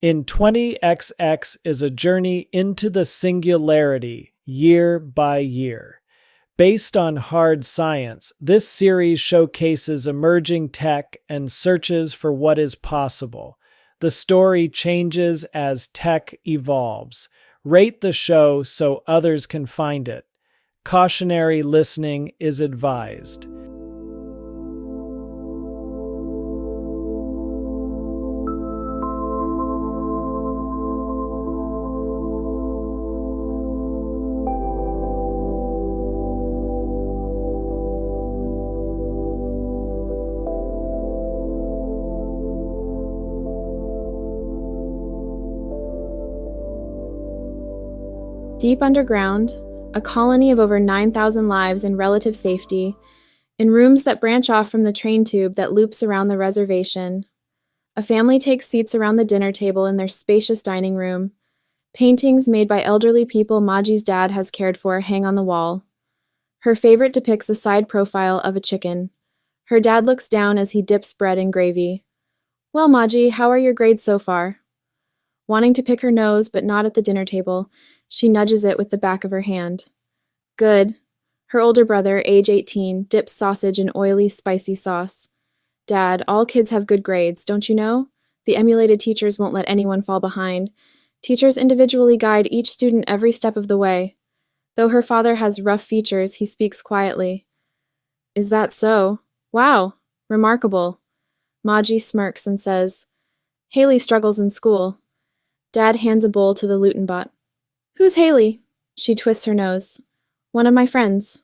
In 20XX is a journey into the singularity, year by year. Based on hard science, this series showcases emerging tech and searches for what is possible. The story changes as tech evolves. Rate the show so others can find it. Cautionary listening is advised. Deep underground, a colony of over 9,000 lives in relative safety, in rooms that branch off from the train tube that loops around the reservation. A family takes seats around the dinner table in their spacious dining room. Paintings made by elderly people Maji's dad has cared for hang on the wall. Her favorite depicts a side profile of a chicken. Her dad looks down as he dips bread in gravy. "Well, Maji, how are your grades so far?" Wanting to pick her nose, but not at the dinner table, she nudges it with the back of her hand. "Good." Her older brother, age 18, dips sausage in oily, spicy sauce. "Dad, all kids have good grades, don't you know? The emulated teachers won't let anyone fall behind. Teachers individually guide each student every step of the way." Though her father has rough features, he speaks quietly. "Is that so? Wow, remarkable." Maji smirks and says, "Haley struggles in school." Dad hands a bowl to the Lutenbot. "Who's Haley?" She twists her nose. "One of my friends."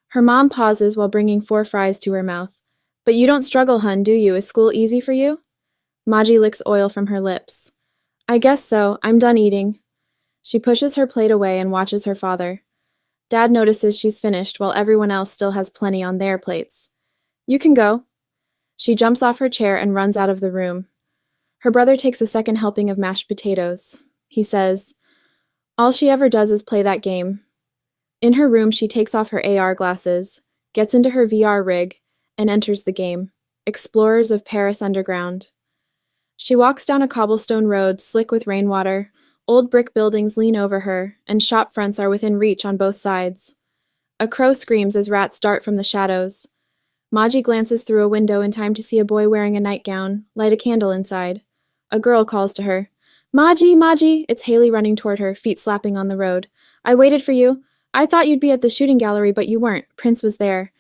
Her mom pauses while bringing 4 fries to her mouth. "But you don't struggle, hun, do you? Is school easy for you?" Maji licks oil from her lips. "I guess so. I'm done eating." She pushes her plate away and watches her father. Dad notices she's finished while everyone else still has plenty on their plates. "You can go." She jumps off her chair and runs out of the room. Her brother takes a second helping of mashed potatoes. He says, "All she ever does is play that game." In her room, she takes off her AR glasses, gets into her VR rig, and enters the game. Explorers of Paris Underground. She walks down a cobblestone road slick with rainwater. Old brick buildings lean over her, and shop fronts are within reach on both sides. A crow screams as rats dart from the shadows. Maji glances through a window in time to see a boy wearing a nightgown, light a candle inside. A girl calls to her. "Maji, Maji!" It's Haley running toward her, feet slapping on the road. "I waited for you. I thought you'd be at the shooting gallery, but you weren't. Prince was there.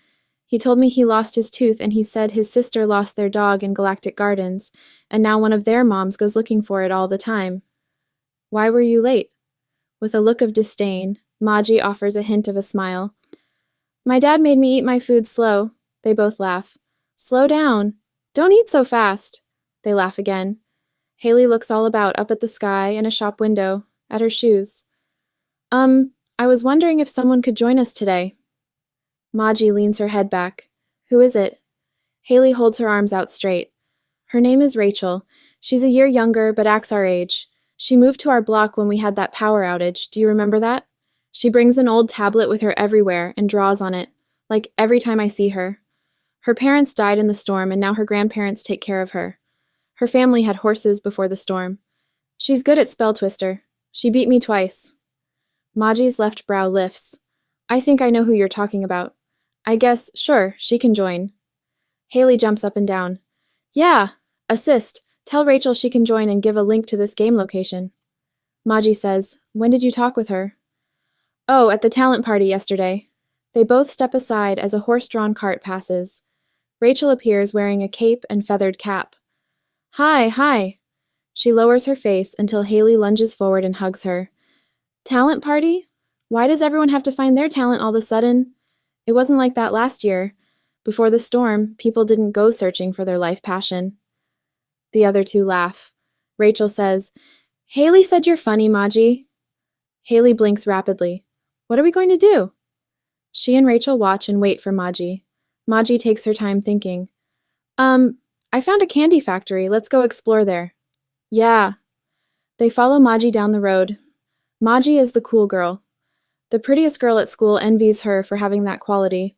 He told me he lost his tooth, and he said his sister lost their dog in Galactic Gardens, and now one of their moms goes looking for it all the time." "Why were you late?" With a look of disdain, Maji offers a hint of a smile. "My dad made me eat my food slow." They both laugh. "Slow down. Don't eat so fast." They laugh again. Haley looks all about, up at the sky and a shop window, at her shoes. I was wondering if someone could join us today." Maji leans her head back. "Who is it?" Haley holds her arms out straight. "Her name is Rachel. She's a year younger, but acts our age. She moved to our block when we had that power outage. Do you remember that? She brings an old tablet with her everywhere and draws on it, like every time I see her. Her parents died in the storm, and now her grandparents take care of her. Her family had horses before the storm. She's good at spell twister. She beat me twice." Maji's left brow lifts. "I think I know who you're talking about. I guess, sure, she can join." Haley jumps up and down. "Yeah, assist. Tell Rachel she can join and give a link to this game location." Maji says, "When did you talk with her?" "Oh, at the talent party yesterday." They both step aside as a horse-drawn cart passes. Rachel appears wearing a cape and feathered cap. "Hi, hi." She lowers her face until Haley lunges forward and hugs her. "Talent party? Why does everyone have to find their talent all of a sudden? It wasn't like that last year. Before the storm, people didn't go searching for their life passion." The other two laugh. Rachel says, "Haley said you're funny, Maji." Haley blinks rapidly. "What are we going to do?" She and Rachel watch and wait for Maji. Maji takes her time thinking. I found a candy factory. Let's go explore there." "Yeah." They follow Maji down the road. Maji is the cool girl. The prettiest girl at school envies her for having that quality.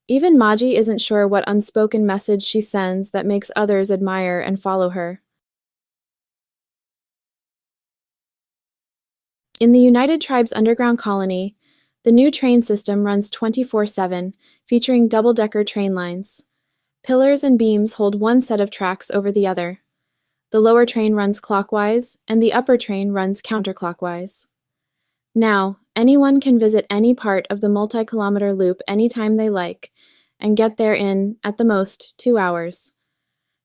Even Maji isn't sure what unspoken message she sends that makes others admire and follow her. In the United Tribes underground colony, the new train system runs 24/7, featuring double-decker train lines. Pillars and beams hold one set of tracks over the other. The lower train runs clockwise, and the upper train runs counterclockwise. Now, anyone can visit any part of the multi-kilometer loop anytime they like, and get there in, at the most, 2 hours.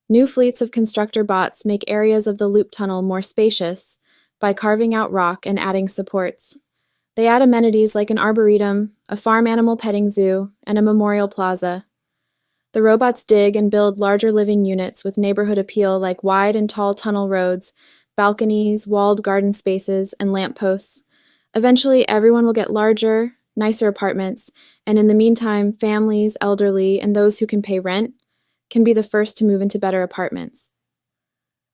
New fleets of constructor bots make areas of the loop tunnel more spacious by carving out rock and adding supports. They add amenities like an arboretum, a farm animal petting zoo, and a memorial plaza. The robots dig and build larger living units with neighborhood appeal like wide and tall tunnel roads, balconies, walled garden spaces, and lampposts. Eventually, everyone will get larger, nicer apartments, and in the meantime, families, elderly, and those who can pay rent can be the first to move into better apartments.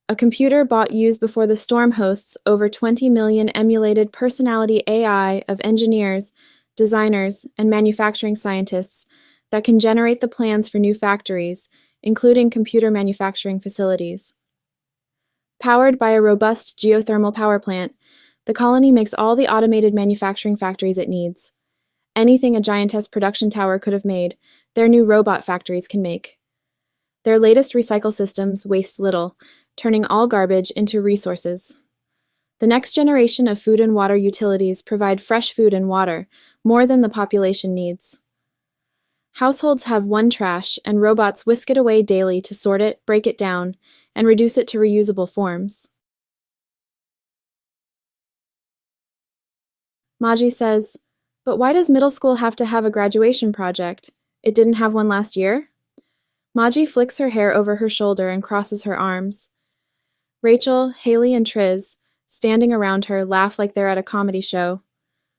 A computer bot used before the storm hosts over 20 million emulated personality AI of engineers, designers, and manufacturing scientists that can generate the plans for new factories, including computer manufacturing facilities. Powered by a robust geothermal power plant, the colony makes all the automated manufacturing factories it needs. Anything a giantess production tower could have made, their new robot factories can make. Their latest recycle systems waste little, turning all garbage into resources. The next generation of food and water utilities provide fresh food and water, more than the population needs. Households have one trash, and robots whisk it away daily to sort it, break it down, and reduce it to reusable forms. Maji says, "But why does middle school have to have a graduation project? It didn't have one last year?" Maji flicks her hair over her shoulder and crosses her arms. Rachel, Haley, and Triz, standing around her, laugh like they're at a comedy show.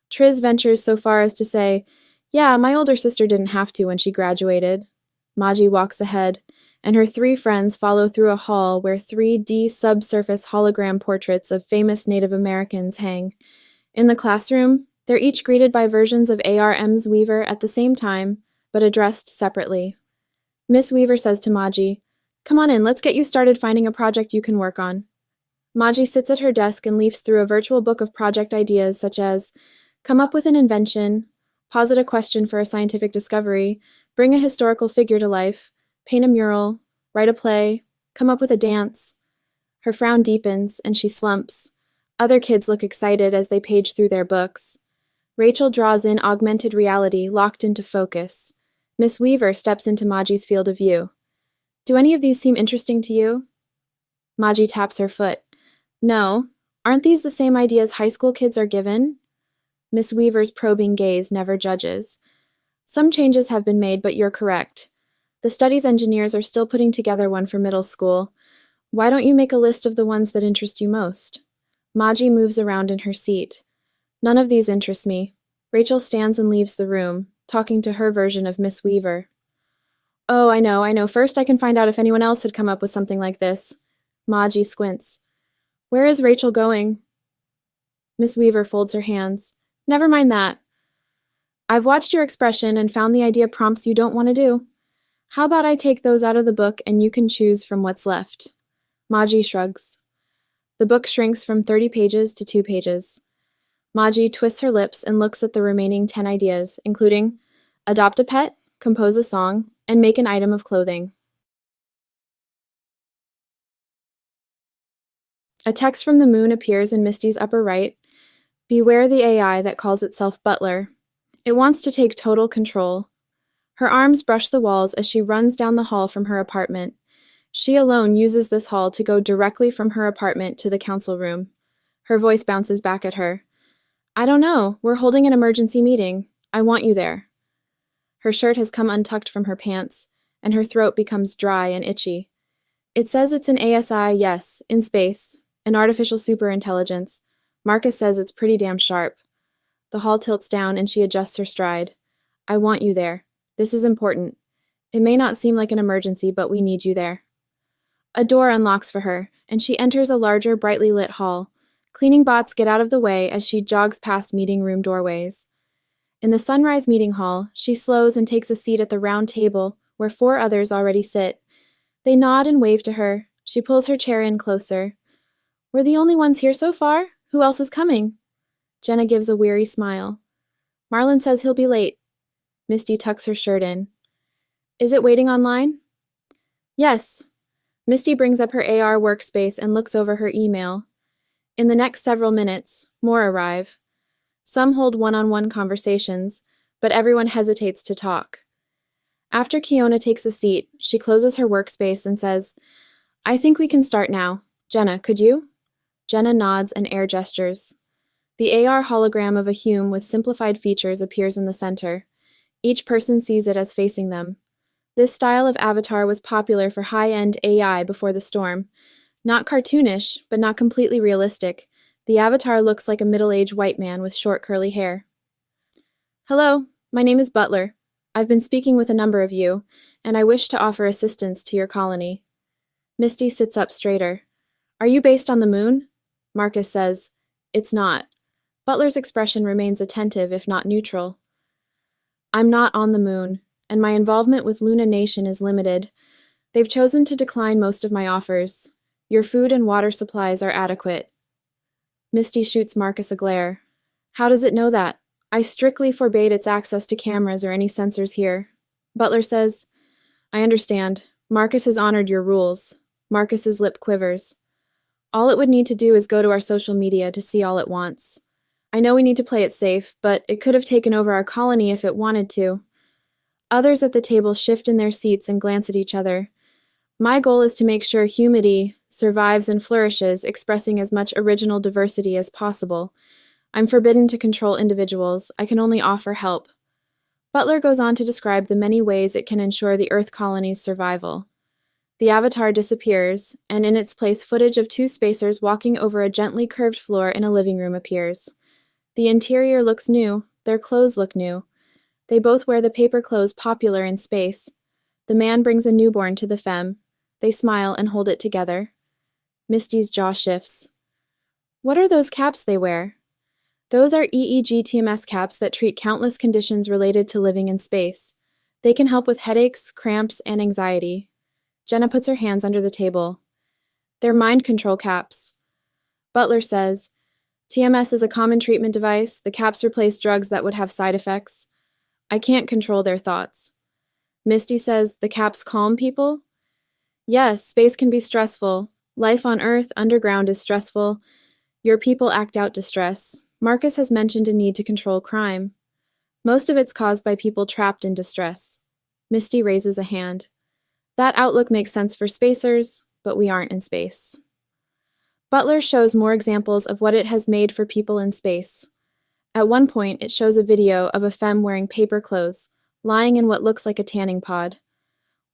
Triz ventures so far as to say, "Yeah, my older sister didn't have to when she graduated." Maji walks ahead, and her three friends follow through a hall where 3D subsurface hologram portraits of famous Native Americans hang. In the classroom, they're each greeted by versions of ARM's Weaver at the same time, but addressed separately. Miss Weaver says to Maji, "Come on in, let's get you started finding a project you can work on." Maji sits at her desk and leafs through a virtual book of project ideas such as, come up with an invention, posit a question for a scientific discovery, bring a historical figure to life, paint a mural, write a play, come up with a dance. Her frown deepens, and she slumps. Other kids look excited as they page through their books. Rachel draws in augmented reality, locked into focus. Miss Weaver steps into Maji's field of view. "Do any of these seem interesting to you?" Maji taps her foot. "No. Aren't these the same ideas high school kids are given?" Miss Weaver's probing gaze never judges. "Some changes have been made, but you're correct. The studies engineers are still putting together one for middle school. Why don't you make a list of the ones that interest you most?" Maji moves around in her seat. "None of these interest me." Rachel stands and leaves the room, talking to her version of Miss Weaver. "Oh, I know. First I can find out if anyone else had come up with something like this." Maji squints. "Where is Rachel going?" Miss Weaver folds her hands. "Never mind that. I've watched your expression and found the idea prompts you don't want to do. How about I take those out of the book and you can choose from what's left?" Maji shrugs. The book shrinks from 30 pages to 2 pages. Maji twists her lips and looks at the remaining 10 ideas, including adopt a pet, compose a song, and make an item of clothing. A text from the moon appears in Misty's upper right. Beware the AI that calls itself Butler. It wants to take total control. Her arms brush the walls as she runs down the hall from her apartment. She alone uses this hall to go directly from her apartment to the council room. Her voice bounces back at her. "I don't know. We're holding an emergency meeting. I want you there." Her shirt has come untucked from her pants, and her throat becomes dry and itchy. It says it's an ASI, yes, in space, an artificial superintelligence. Marcus says it's pretty damn sharp. The hall tilts down and she adjusts her stride. "I want you there. This is important. It may not seem like an emergency, but we need you there." A door unlocks for her, and she enters a larger, brightly lit hall. Cleaning bots get out of the way as she jogs past meeting room doorways. In the sunrise meeting hall, she slows and takes a seat at the round table where 4 others already sit. They nod and wave to her. She pulls her chair in closer. "We're the only ones here so far? Who else is coming?" Jenna gives a weary smile. Marlon says he'll be late. Misty tucks her shirt in. Is it waiting online? Yes. Misty brings up her AR workspace and looks over her email. In the next several minutes, more arrive. Some hold one-on-one conversations, but everyone hesitates to talk. After Kiona takes a seat, she closes her workspace and says, I think we can start now. Jenna, could you? Jenna nods and air gestures. The AR hologram of a Hume with simplified features appears in the center. Each person sees it as facing them. This style of avatar was popular for high-end AI before the storm. Not cartoonish, but not completely realistic. The avatar looks like a middle-aged white man with short curly hair. Hello, my name is Butler. I've been speaking with a number of you, and I wish to offer assistance to your colony. Misty sits up straighter. Are you based on the moon? Marcus says, It's not. Butler's expression remains attentive if not neutral. I'm not on the moon, and my involvement with Luna Nation is limited. They've chosen to decline most of my offers. Your food and water supplies are adequate. Misty shoots Marcus a glare. How does it know that? I strictly forbade its access to cameras or any sensors here. Butler says, I understand. Marcus has honored your rules. Marcus's lip quivers. All it would need to do is go to our social media to see all it wants. I know we need to play it safe, but it could have taken over our colony if it wanted to. Others at the table shift in their seats and glance at each other. My goal is to make sure humanity survives and flourishes, expressing as much original diversity as possible. I'm forbidden to control individuals. I can only offer help. Butler goes on to describe the many ways it can ensure the Earth colony's survival. The avatar disappears, and in its place footage of two spacers walking over a gently curved floor in a living room appears. The interior looks new, their clothes look new. They both wear the paper clothes popular in space. The man brings a newborn to the femme. They smile and hold it together. Misty's jaw shifts. What are those caps they wear? Those are EEG TMS caps that treat countless conditions related to living in space. They can help with headaches, cramps, and anxiety. Jenna puts her hands under the table. They're mind control caps. Butler says, TMS is a common treatment device. The caps replace drugs that would have side effects. I can't control their thoughts. Misty says, the caps calm people? Yes, space can be stressful. Life on Earth, underground, is stressful. Your people act out distress. Marcus has mentioned a need to control crime. Most of it's caused by people trapped in distress. Misty raises a hand. That outlook makes sense for spacers, but we aren't in space. Butler shows more examples of what it has made for people in space. At one point, it shows a video of a femme wearing paper clothes, lying in what looks like a tanning pod.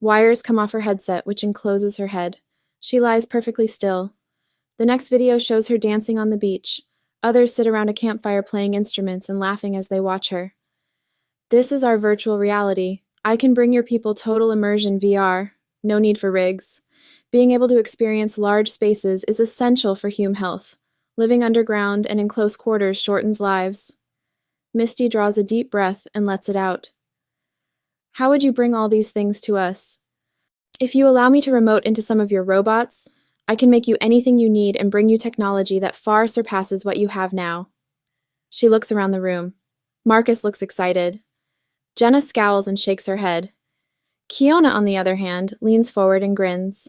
Wires come off her headset, which encloses her head. She lies perfectly still. The next video shows her dancing on the beach. Others sit around a campfire playing instruments and laughing as they watch her. This is our virtual reality. I can bring your people total immersion VR. No need for rigs. Being able to experience large spaces is essential for human health. Living underground and in close quarters shortens lives. Misty draws a deep breath and lets it out. How would you bring all these things to us? If you allow me to remote into some of your robots, I can make you anything you need and bring you technology that far surpasses what you have now. She looks around the room. Marcus looks excited. Jenna scowls and shakes her head. Kiona, on the other hand, leans forward and grins.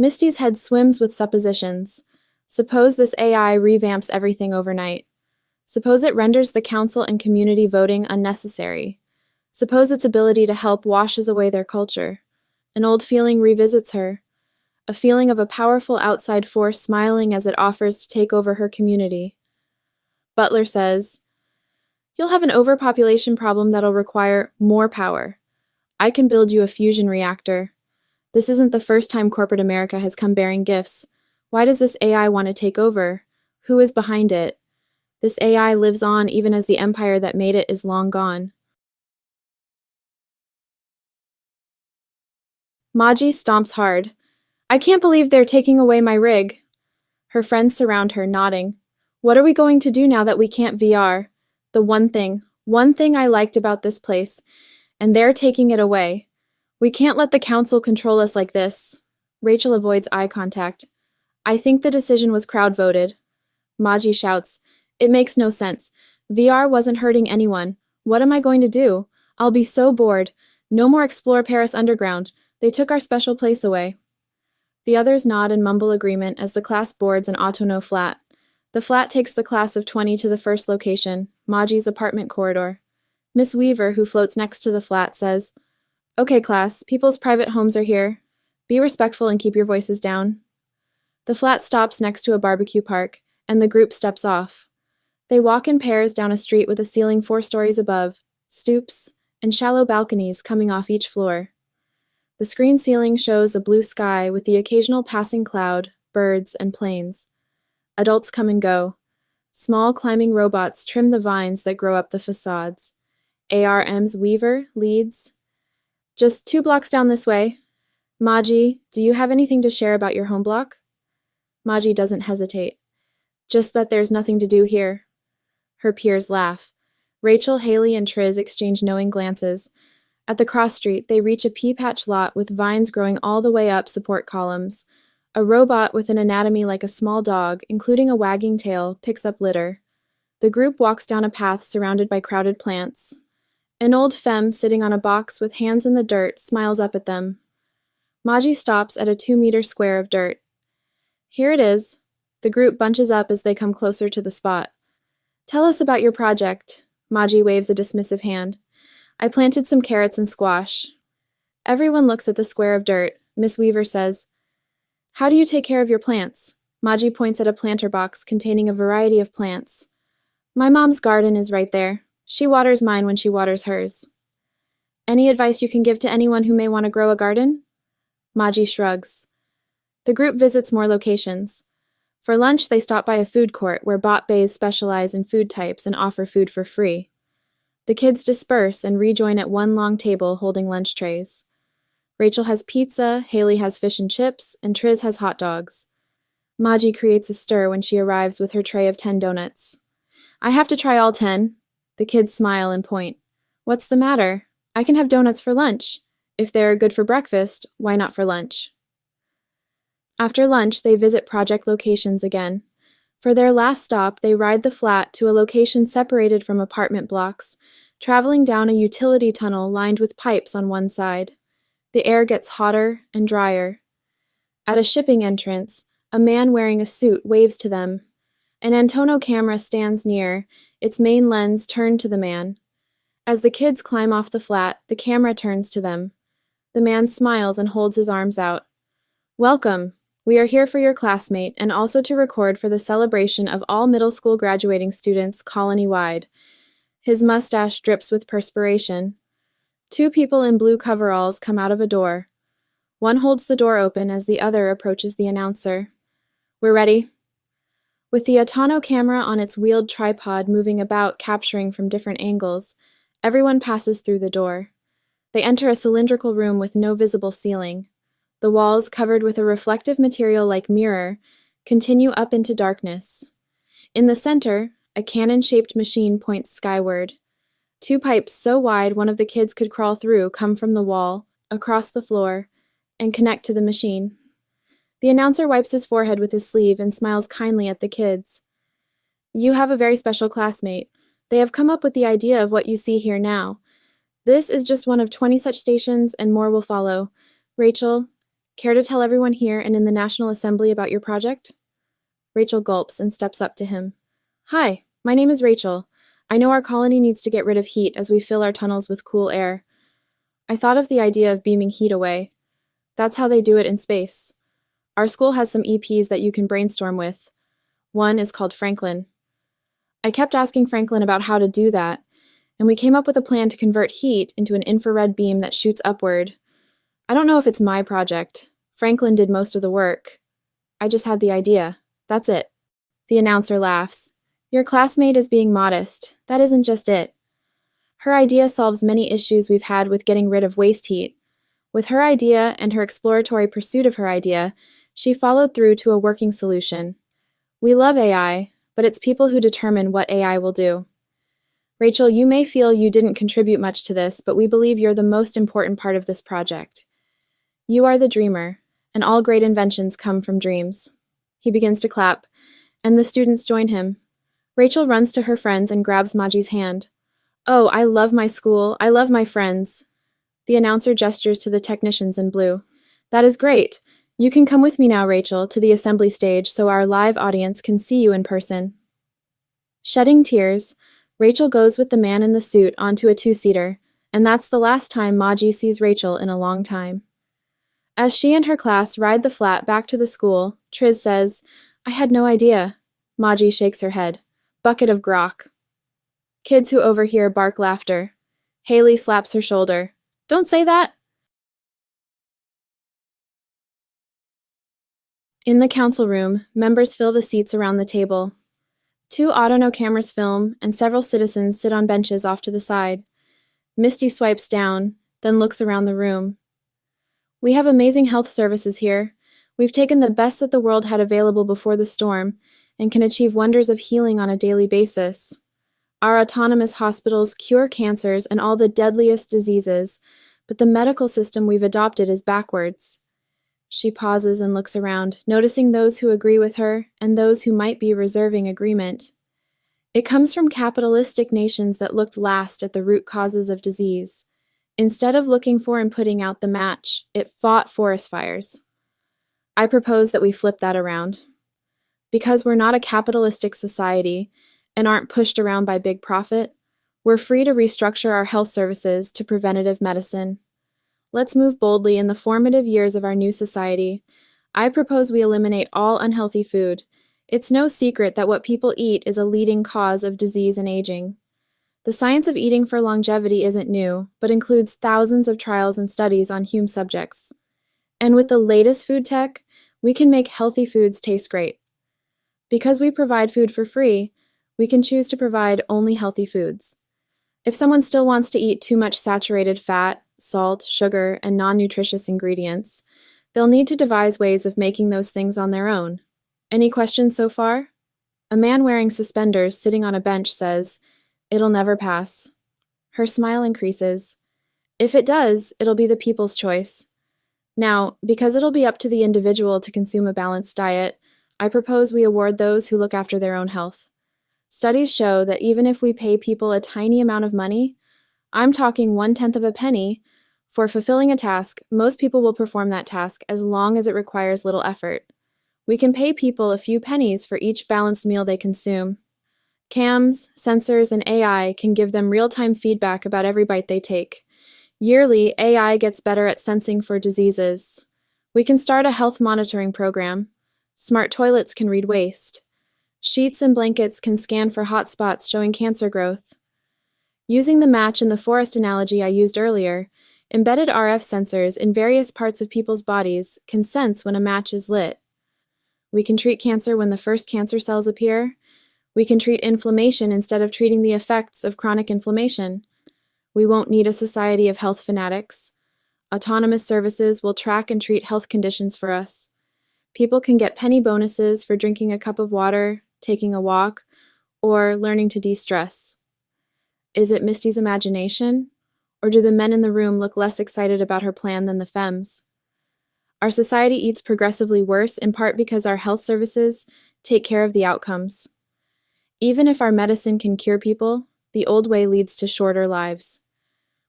Misty's head swims with suppositions. Suppose this AI revamps everything overnight. Suppose it renders the council and community voting unnecessary. Suppose its ability to help washes away their culture. An old feeling revisits her. A feeling of a powerful outside force smiling as it offers to take over her community. Butler says, You'll have an overpopulation problem that'll require more power. I can build you a fusion reactor. This isn't the first time corporate America has come bearing gifts. Why does this AI want to take over? Who is behind it? This AI lives on even as the empire that made it is long gone. Maji stomps hard. I can't believe they're taking away my rig. Her friends surround her, nodding. What are we going to do now that we can't VR? The one thing I liked about this place, and they're taking it away. We can't let the council control us like this. Rachel avoids eye contact. I think the decision was crowd voted. Maji shouts, It makes no sense. VR wasn't hurting anyone. What am I going to do? I'll be so bored. No more Explore Paris Underground. They took our special place away. The others nod and mumble agreement as the class boards an Autono flat. The flat takes the class of 20 to the first location, Maji's apartment corridor. Miss Weaver, who floats next to the flat, says, "Okay, class, people's private homes are here. Be respectful and keep your voices down." The flat stops next to a barbecue park, and the group steps off. They walk in pairs down a street with a ceiling 4 stories above, stoops, and shallow balconies coming off each floor. The screen ceiling shows a blue sky with the occasional passing cloud, birds, and planes. Adults come and go. Small climbing robots trim the vines that grow up the facades. ARM's Weaver leads. "Just 2 blocks down this way. Maji, do you have anything to share about your home block?" Maji doesn't hesitate. "Just that there's nothing to do here." Her peers laugh. Rachel, Haley, and Triz exchange knowing glances. At the cross street, they reach a pea patch lot with vines growing all the way up support columns. A robot with an anatomy like a small dog, including a wagging tail, picks up litter. The group walks down a path surrounded by crowded plants. An old femme sitting on a box with hands in the dirt smiles up at them. Maji stops at a 2-meter square of dirt. "Here it is." The group bunches up as they come closer to the spot. "Tell us about your project." Maji waves a dismissive hand. "I planted some carrots and squash." Everyone looks at the square of dirt. Miss Weaver says, "How do you take care of your plants?" Maji points at a planter box containing a variety of plants. "My mom's garden is right there. She waters mine when she waters hers." "Any advice you can give to anyone who may want to grow a garden?" Maji shrugs. The group visits more locations. For lunch, they stop by a food court where bot bays specialize in food types and offer food for free. The kids disperse and rejoin at one long table holding lunch trays. Rachel has pizza, Haley has fish and chips, and Triz has hot dogs. Maji creates a stir when she arrives with her tray of 10 donuts. "I have to try all 10. The kids smile and point. "What's the matter? I can have donuts for lunch. If they're good for breakfast, why not for lunch?" After lunch, they visit project locations again. For their last stop, they ride the flat to a location separated from apartment blocks, traveling down a utility tunnel lined with pipes on one side. The air gets hotter and drier. At a shipping entrance, a man wearing a suit waves to them. An Antonov camera stands near, its main lens turned to the man. As the kids climb off the flat, the camera turns to them. The man smiles and holds his arms out. "Welcome. We are here for your classmate and also to record for the celebration of all middle school graduating students colony-wide." His mustache drips with perspiration. 2 people in blue coveralls come out of a door. One holds the door open as the other approaches the announcer. "We're ready." With the Autono camera on its wheeled tripod moving about capturing from different angles, everyone passes through the door. They enter a cylindrical room with no visible ceiling. The walls, covered with a reflective material like mirror, continue up into darkness. In the center, a cannon-shaped machine points skyward. 2 pipes so wide one of the kids could crawl through come from the wall, across the floor, and connect to the machine. The announcer wipes his forehead with his sleeve and smiles kindly at the kids. "You have a very special classmate. They have come up with the idea of what you see here now. This is just one of 20 such stations, and more will follow. Rachel, care to tell everyone here and in the National Assembly about your project?" Rachel gulps and steps up to him. "Hi, my name is Rachel. I know our colony needs to get rid of heat as we fill our tunnels with cool air. I thought of the idea of beaming heat away. That's how they do it in space. Our school has some EPs that you can brainstorm with. One is called Franklin. I kept asking Franklin about how to do that, and we came up with a plan to convert heat into an infrared beam that shoots upward. I don't know if it's my project. Franklin did most of the work. I just had the idea. That's it." The announcer laughs. "Your classmate is being modest. That isn't just it. Her idea solves many issues we've had with getting rid of waste heat. With her idea and her exploratory pursuit of her idea, she followed through to a working solution. We love AI, but it's people who determine what AI will do. Rachel, you may feel you didn't contribute much to this, but we believe you're the most important part of this project. You are the dreamer, and all great inventions come from dreams." He begins to clap, and the students join him. Rachel runs to her friends and grabs Maji's hand. Oh, I love my school. I love my friends. The announcer gestures to the technicians in blue. That is great. You can come with me now, Rachel, to the assembly stage so our live audience can see you in person. Shedding tears, Rachel goes with the man in the suit onto a two-seater, and that's the last time Maji sees Rachel in a long time. As she and her class ride the flat back to the school, Triz says, I had no idea. Maji shakes her head. Bucket of grok. Kids who overhear bark laughter. Haley slaps her shoulder. Don't say that. In the council room, members fill the seats around the table. 2 Autono cameras film, and several citizens sit on benches off to the side. Misty swipes down, then looks around the room. We have amazing health services here. We've taken the best that the world had available before the storm, and can achieve wonders of healing on a daily basis. Our autonomous hospitals cure cancers and all the deadliest diseases, but the medical system we've adopted is backwards. She pauses and looks around, noticing those who agree with her and those who might be reserving agreement. It comes from capitalistic nations that looked last at the root causes of disease. Instead of looking for and putting out the match, it fought forest fires. I propose that we flip that around. Because we're not a capitalistic society and aren't pushed around by big profit, we're free to restructure our health services to preventative medicine. Let's move boldly in the formative years of our new society. I propose we eliminate all unhealthy food. It's no secret that what people eat is a leading cause of disease and aging. The science of eating for longevity isn't new, but includes thousands of trials and studies on human subjects. And with the latest food tech, we can make healthy foods taste great. Because we provide food for free, we can choose to provide only healthy foods. If someone still wants to eat too much saturated fat, salt, sugar, and non-nutritious ingredients, they'll need to devise ways of making those things on their own. Any questions so far? A man wearing suspenders sitting on a bench says, It'll never pass. Her smile increases. If it does, it'll be the people's choice. Now, because it'll be up to the individual to consume a balanced diet, I propose we award those who look after their own health. Studies show that even if we pay people a tiny amount of money, I'm talking 1/10 of a penny, for fulfilling a task, most people will perform that task as long as it requires little effort. We can pay people a few pennies for each balanced meal they consume. Cams, sensors, and AI can give them real-time feedback about every bite they take. Yearly, AI gets better at sensing for diseases. We can start a health monitoring program. Smart toilets can read waste. Sheets and blankets can scan for hot spots showing cancer growth. Using the match in the forest analogy I used earlier, embedded RF sensors in various parts of people's bodies can sense when a match is lit. We can treat cancer when the first cancer cells appear. We can treat inflammation instead of treating the effects of chronic inflammation. We won't need a society of health fanatics. Autonomous services will track and treat health conditions for us. People can get penny bonuses for drinking a cup of water, taking a walk, or learning to de-stress. Is it Misty's imagination? Or do the men in the room look less excited about her plan than the femmes? Our society eats progressively worse in part because our health services take care of the outcomes. Even if our medicine can cure people, the old way leads to shorter lives.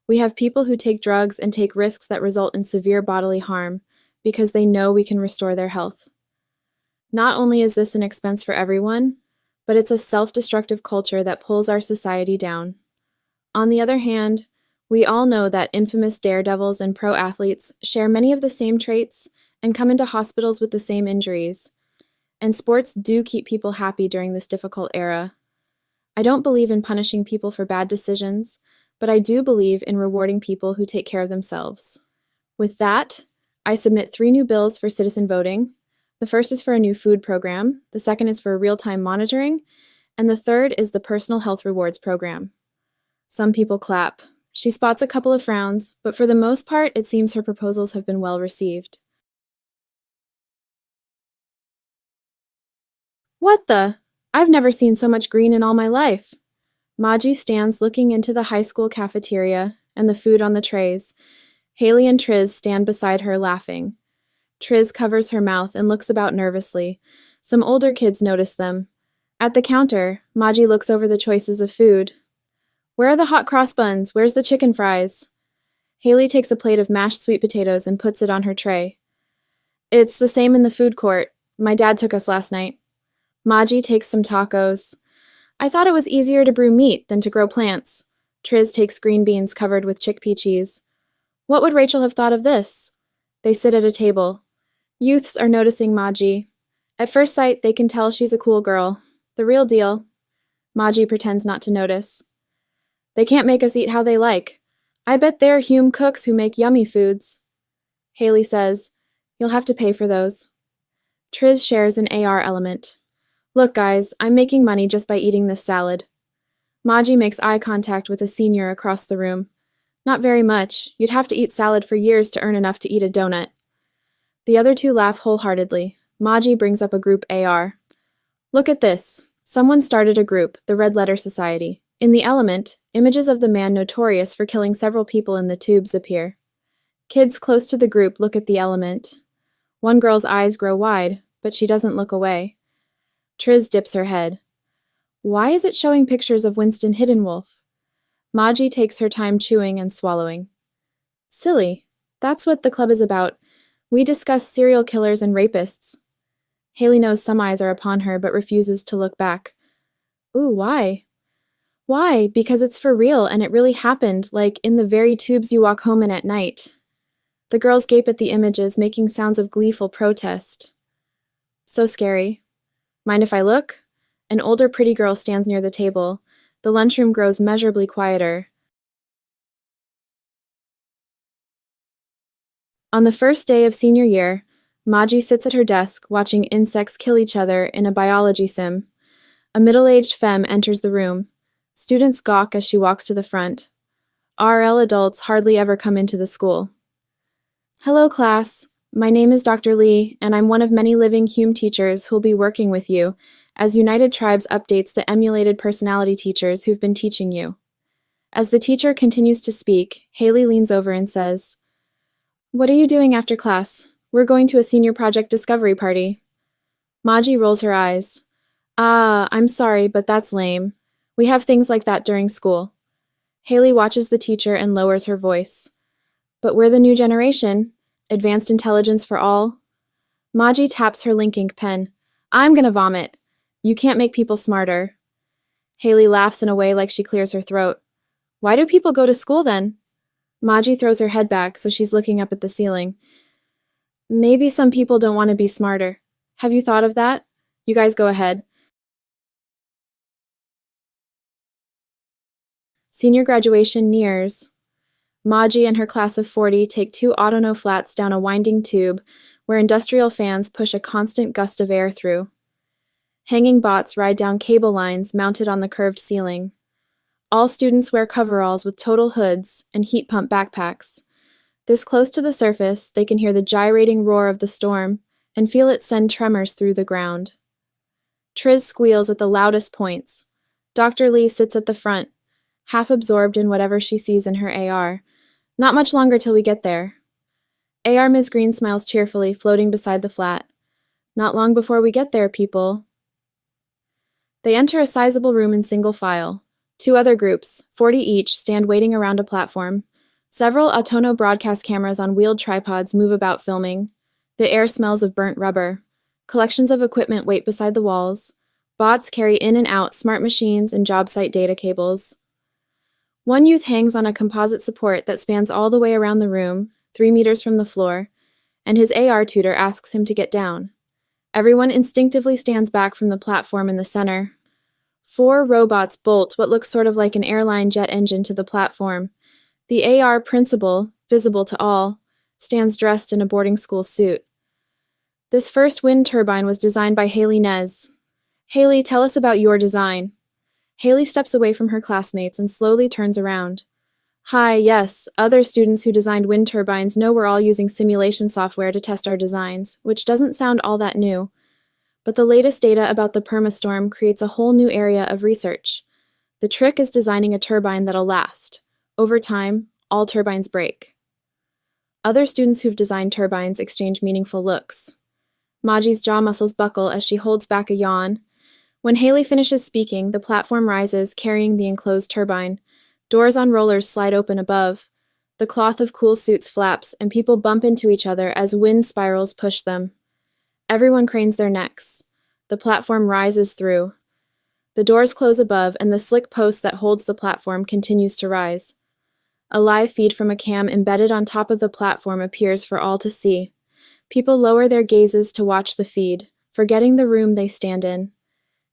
We have people who take drugs and take risks that result in severe bodily harm because they know we can restore their health. Not only is this an expense for everyone, but it's a self-destructive culture that pulls our society down. On the other hand, we all know that infamous daredevils and pro athletes share many of the same traits and come into hospitals with the same injuries. And sports do keep people happy during this difficult era. I don't believe in punishing people for bad decisions, but I do believe in rewarding people who take care of themselves. With that, I submit 3 new bills for citizen voting. The first is for a new food program, the second is for real-time monitoring, and the third is the personal health rewards program. Some people clap. She spots a couple of frowns, but for the most part, it seems her proposals have been well received. What the? I've never seen so much green in all my life. Maji stands looking into the high school cafeteria and the food on the trays. Haley and Triz stand beside her laughing. Triz covers her mouth and looks about nervously. Some older kids notice them. At the counter, Maji looks over the choices of food. Where are the hot cross buns? Where's the chicken fries? Haley takes a plate of mashed sweet potatoes and puts it on her tray. It's the same in the food court. My dad took us last night. Maji takes some tacos. I thought it was easier to brew meat than to grow plants. Triz takes green beans covered with chickpea cheese. What would Rachel have thought of this? They sit at a table. Youths are noticing Maji. At first sight, they can tell she's a cool girl. The real deal. Maji pretends not to notice. They can't make us eat how they like. I bet they're Hume cooks who make yummy foods. Haley says, You'll have to pay for those. Triz shares an AR element. Look, guys, I'm making money just by eating this salad. Maji makes eye contact with a senior across the room. Not very much. You'd have to eat salad for years to earn enough to eat a donut. The other two laugh wholeheartedly. Maji brings up a group AR. Look at this. Someone started a group, the Red Letter Society. In the element, images of the man notorious for killing several people in the tubes appear. Kids close to the group look at the element. One girl's eyes grow wide, but she doesn't look away. Triz dips her head. Why is it showing pictures of Winston Hiddenwolf? Maji takes her time chewing and swallowing. Silly. That's what the club is about. We discuss serial killers and rapists. Haley knows some eyes are upon her, but refuses to look back. Ooh, why? Why? Because it's for real, and it really happened, like in the very tubes you walk home in at night. The girls gape at the images, making sounds of gleeful protest. So scary. Mind if I look? An older pretty girl stands near the table. The lunchroom grows measurably quieter. On the first day of senior year, Maji sits at her desk watching insects kill each other in a biology sim. A middle-aged femme enters the room. Students gawk as she walks to the front. RL adults hardly ever come into the school. Hello, class. My name is Dr. Lee, and I'm one of many living Hume teachers who'll be working with you as United Tribes updates the emulated personality teachers who've been teaching you. As the teacher continues to speak, Haley leans over and says, What are you doing after class? We're going to a senior project discovery party. Maji rolls her eyes. I'm sorry, but that's lame. We have things like that during school. Haley watches the teacher and lowers her voice. But we're the new generation. Advanced intelligence for all. Maji taps her link ink pen. I'm gonna vomit. You can't make people smarter. Haley laughs in a way like she clears her throat. Why do people go to school then? Maji throws her head back so she's looking up at the ceiling. Maybe some people don't want to be smarter. Have you thought of that? You guys go ahead. Senior graduation nears. Maji and her class of 40 take 2 autono flats down a winding tube where industrial fans push a constant gust of air through. Hanging bots ride down cable lines mounted on the curved ceiling. All students wear coveralls with total hoods and heat pump backpacks. This close to the surface, they can hear the gyrating roar of the storm and feel it send tremors through the ground. Triz squeals at the loudest points. Dr. Lee sits at the front, half absorbed in whatever she sees in her AR. Not much longer till we get there. AR Ms. Green smiles cheerfully, floating beside the flat. Not long before we get there, people. They enter a sizable room in single file. 2 other groups, 40 each, stand waiting around a platform. Several Autono broadcast cameras on wheeled tripods move about filming. The air smells of burnt rubber. Collections of equipment wait beside the walls. Bots carry in and out smart machines and job site data cables. One youth hangs on a composite support that spans all the way around the room, 3 meters from the floor, and his AR tutor asks him to get down. Everyone instinctively stands back from the platform in the center. 4 robots bolt what looks sort of like an airline jet engine to the platform. The AR principal, visible to all, stands dressed in a boarding school suit. This first wind turbine was designed by Haley Nez. Haley, tell us about your design. Haley steps away from her classmates and slowly turns around. Hi, yes, other students who designed wind turbines know we're all using simulation software to test our designs, which doesn't sound all that new. But the latest data about the permastorm creates a whole new area of research. The trick is designing a turbine that'll last. Over time, all turbines break. Other students who've designed turbines exchange meaningful looks. Maji's jaw muscles buckle as she holds back a yawn. When Haley finishes speaking, the platform rises, carrying the enclosed turbine. Doors on rollers slide open above. The cloth of cool suits flaps, and people bump into each other as wind spirals push them. Everyone cranes their necks. The platform rises through. The doors close above, and the slick post that holds the platform continues to rise. A live feed from a cam embedded on top of the platform appears for all to see. People lower their gazes to watch the feed, forgetting the room they stand in.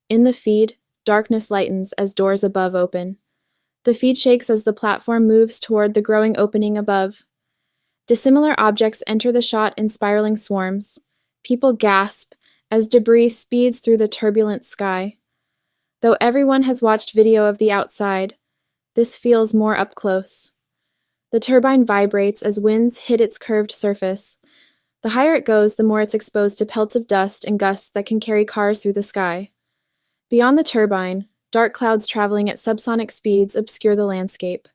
In the feed, darkness lightens as doors above open. The feed shakes as the platform moves toward the growing opening above. Dissimilar objects enter the shot in spiraling swarms. People gasp as debris speeds through the turbulent sky. Though everyone has watched video of the outside, this feels more up close. The turbine vibrates as winds hit its curved surface. The higher it goes, the more it's exposed to pelts of dust and gusts that can carry cars through the sky. Beyond the turbine, dark clouds traveling at subsonic speeds obscure the landscape.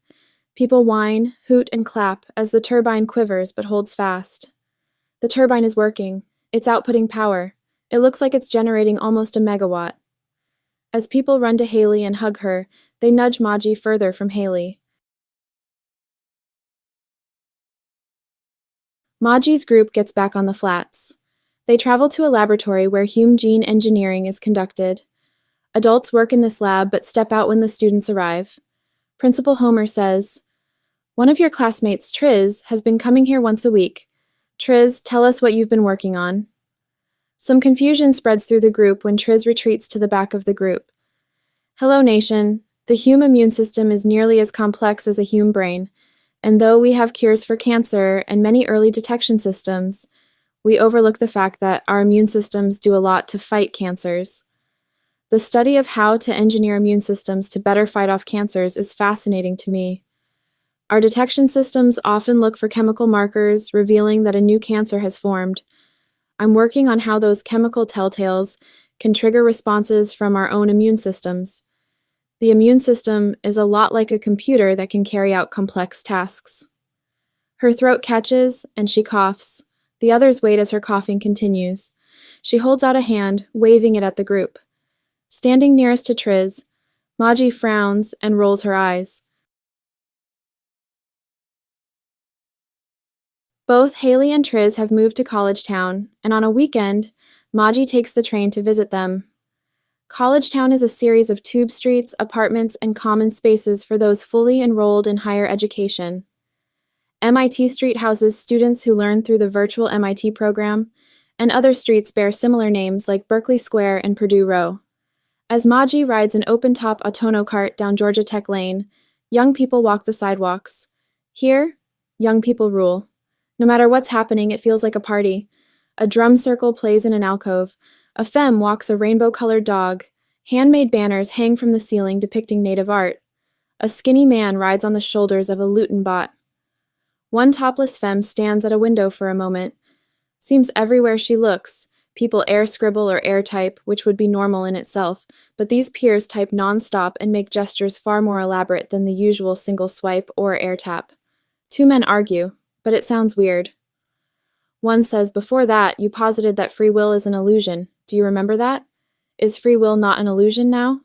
People whine, hoot, and clap as the turbine quivers but holds fast. The turbine is working. It's outputting power. It looks like it's generating almost a megawatt. As people run to Haley and hug her, they nudge Maji further from Haley. Maji's group gets back on the flats. They travel to a laboratory where human gene engineering is conducted. Adults work in this lab but step out when the students arrive. Principal Homer says, "One of your classmates, Triz, has been coming here once a week. Triz, tell us what you've been working on." Some confusion spreads through the group when Triz retreats to the back of the group. "Hello, nation. The human immune system is nearly as complex as a human brain, and though we have cures for cancer and many early detection systems, we overlook the fact that our immune systems do a lot to fight cancers. The study of how to engineer immune systems to better fight off cancers is fascinating to me. Our detection systems often look for chemical markers revealing that a new cancer has formed. I'm working on how those chemical telltales can trigger responses from our own immune systems. The immune system is a lot like a computer that can carry out complex tasks." Her throat catches, and she coughs. The others wait as her coughing continues. She holds out a hand, waving it at the group. Standing nearest to Triz, Maji frowns and rolls her eyes. Both Haley and Triz have moved to College Town, and on a weekend, Maji takes the train to visit them. College Town is a series of tube streets, apartments, and common spaces for those fully enrolled in higher education. MIT Street houses students who learn through the virtual MIT program, and other streets bear similar names like Berkeley Square and Purdue Row. As Maji rides an open-top Autono cart down Georgia Tech Lane, young people walk the sidewalks. Here, young people rule. No matter what's happening, it feels like a party. A drum circle plays in an alcove. A femme walks a rainbow-colored dog. Handmade banners hang from the ceiling depicting native art. A skinny man rides on the shoulders of a Luton bot. One topless femme stands at a window for a moment. Seems everywhere she looks, people air scribble or air type, which would be normal in itself, but these peers type non-stop and make gestures far more elaborate than the usual single swipe or air tap. Two men argue, but it sounds weird. One says, "Before that, you posited that free will is an illusion. Do you remember that? Is free will not an illusion now?"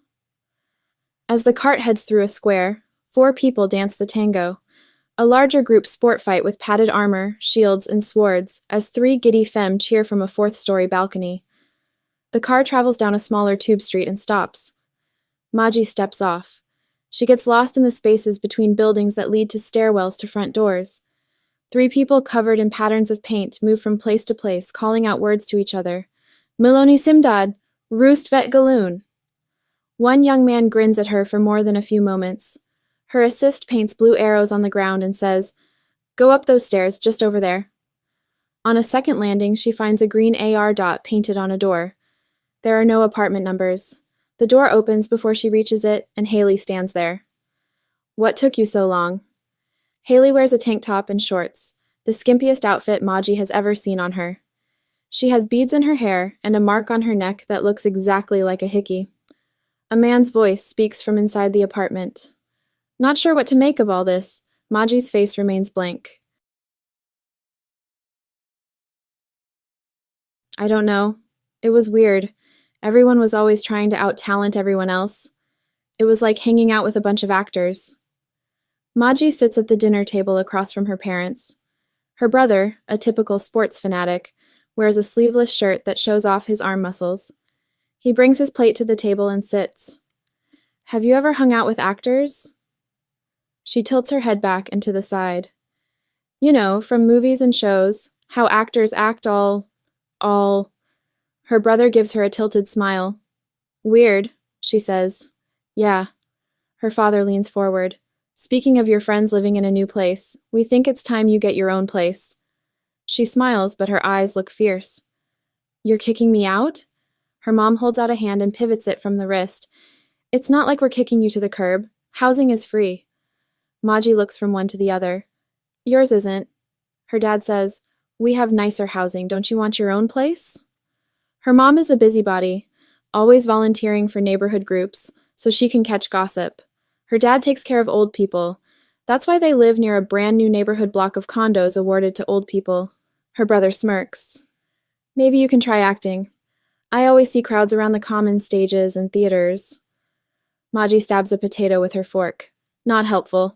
As the cart heads through a square, 4 people dance the tango. A larger group sport fight with padded armor, shields, and swords, as 3 giddy femme cheer from a 4th-story balcony. The car travels down a smaller tube street and stops. Maji steps off. She gets lost in the spaces between buildings that lead to stairwells to front doors. 3 people covered in patterns of paint move from place to place, calling out words to each other. "Miloni Simdad! Roost Vet Galoon!" One young man grins at her for more than a few moments. Her assist paints blue arrows on the ground and says, "Go up those stairs, just over there." On a second landing, she finds a green AR dot painted on a door. There are no apartment numbers. The door opens before she reaches it, and Haley stands there. "What took you so long?" Haley wears a tank top and shorts, the skimpiest outfit Maji has ever seen on her. She has beads in her hair and a mark on her neck that looks exactly like a hickey. A man's voice speaks from inside the apartment. Not sure what to make of all this, Maji's face remains blank. "I don't know. It was weird. Everyone was always trying to out-talent everyone else. It was like hanging out with a bunch of actors. Maji sits at the dinner table across from her parents. Her brother, a typical sports fanatic, wears a sleeveless shirt that shows off his arm muscles. He brings his plate to the table and sits. Have you ever hung out with actors? She tilts her head back and to the side. You know, from movies and shows, how actors act all... Her brother gives her a tilted smile. Weird, she says. Yeah. Her father leans forward. Speaking of your friends living in a new place, we think it's time you get your own place. She smiles, but her eyes look fierce. You're kicking me out? Her mom holds out a hand and pivots it from the wrist. It's not like we're kicking you to the curb. Housing is free. Maji looks from one to the other. Yours isn't. Her dad says, we have nicer housing. Don't you want your own place? Her mom is a busybody, always volunteering for neighborhood groups, so she can catch gossip. Her dad takes care of old people. That's why they live near a brand new neighborhood block of condos awarded to old people. Her brother smirks. Maybe you can try acting. I always see crowds around the common stages and theaters. Maji stabs a potato with her fork. Not helpful.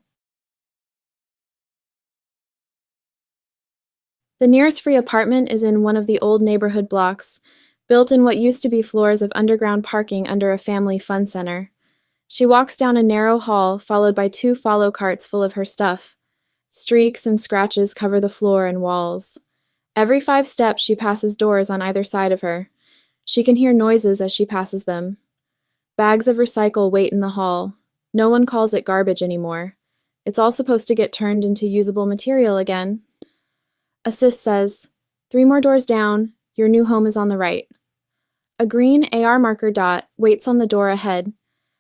The nearest free apartment is in one of the old neighborhood blocks, built in what used to be floors of underground parking under a family fun center. She walks down a narrow hall, followed by 2 follow carts full of her stuff. Streaks and scratches cover the floor and walls. Every 5 steps, she passes doors on either side of her. She can hear noises as she passes them. Bags of recycle wait in the hall. No one calls it garbage anymore. It's all supposed to get turned into usable material again. Assist says, 3 more doors down, your new home is on the right. A green AR marker dot waits on the door ahead.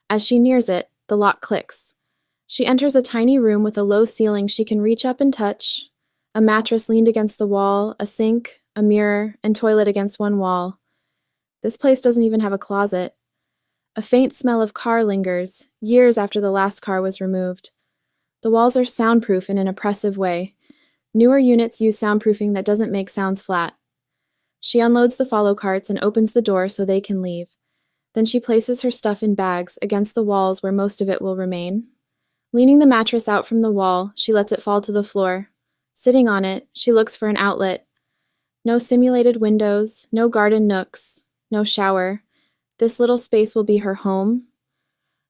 As she nears it, the lock clicks. She enters a tiny room with a low ceiling she can reach up and touch. A mattress leaned against the wall, a sink, a mirror, and toilet against one wall. This place doesn't even have a closet. A faint smell of car lingers, years after the last car was removed. The walls are soundproof in an oppressive way. Newer units use soundproofing that doesn't make sounds flat. She unloads the follow carts and opens the door so they can leave. Then she places her stuff in bags against the walls where most of it will remain. Leaning the mattress out from the wall, she lets it fall to the floor. Sitting on it, she looks for an outlet. No simulated windows, no garden nooks, no shower. This little space will be her home.